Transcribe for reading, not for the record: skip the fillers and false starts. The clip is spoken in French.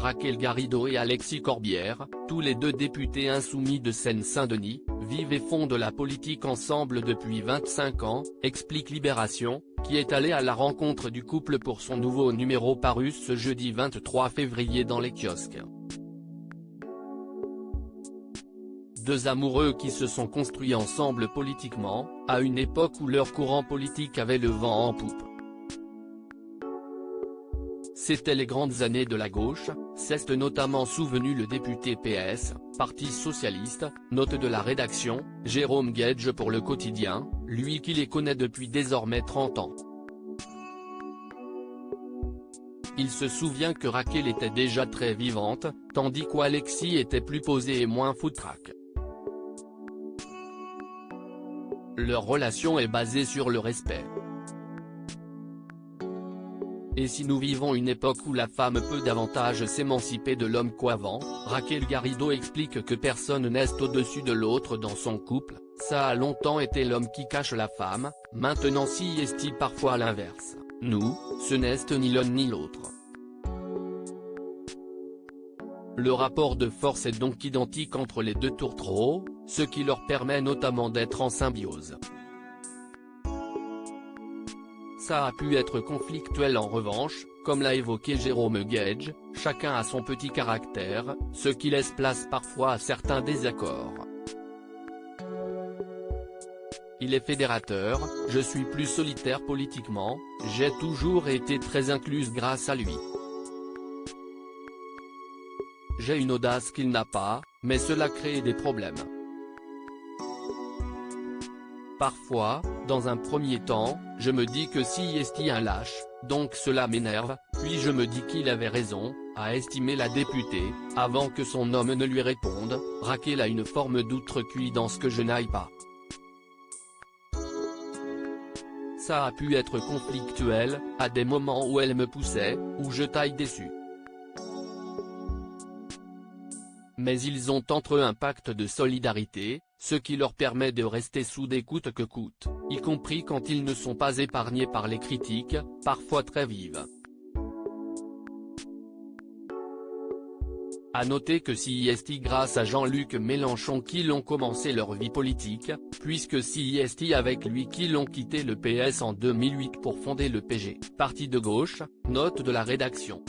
Raquel Garrido et Alexis Corbière, tous les deux députés insoumis de Seine-Saint-Denis, vivent et font de la politique ensemble depuis 25 ans, explique Libération, qui est allé à la rencontre du couple pour son nouveau numéro paru ce jeudi 23 février dans les kiosques. Deux amoureux qui se sont construits ensemble politiquement, à une époque où leur courant politique avait le vent en poupe. C'était les grandes années de la gauche, s'est notamment souvenu le député PS, Parti Socialiste, note de la rédaction, Jérôme Guedj pour Le Quotidien, lui qui les connaît depuis désormais 30 ans. Il se souvient que Raquel était déjà très vivante, tandis qu'Alexis était plus posé et moins foutraque. Leur relation est basée sur le respect. Et si nous vivons une époque où la femme peut davantage s'émanciper de l'homme qu'avant, Raquel Garrido explique que personne n'est au-dessus de l'autre dans son couple, ça a longtemps été l'homme qui cache la femme, maintenant si est-il parfois l'inverse, nous, ce n'est ni l'un ni l'autre. Le rapport de force est donc identique entre les deux tourtereaux, ce qui leur permet notamment d'être en symbiose. Ça a pu être conflictuel en revanche, comme l'a évoqué Jérôme Guedj, chacun a son petit caractère, ce qui laisse place parfois à certains désaccords. Il est fédérateur, je suis plus solitaire politiquement, j'ai toujours été très incluse grâce à lui. J'ai une audace qu'il n'a pas, mais cela crée des problèmes. Parfois, dans un premier temps, je me dis que si est un lâche, donc cela m'énerve, puis je me dis qu'il avait raison, a estimé la députée, avant que son homme ne lui réponde. Raquel a une forme d'outrecuit dans ce que je n'aille pas. Ça a pu être conflictuel, à des moments où elle me poussait, où je taille dessus. Mais ils ont entre eux un pacte de solidarité, ce qui leur permet de rester soudés coûte que coûte, y compris quand ils ne sont pas épargnés par les critiques, parfois très vives. À noter que c'est grâce à Jean-Luc Mélenchon qu'ils ont commencé leur vie politique, puisque c'est avec lui qu'ils ont quitté le PS en 2008 pour fonder le PG, parti de gauche, note de la rédaction.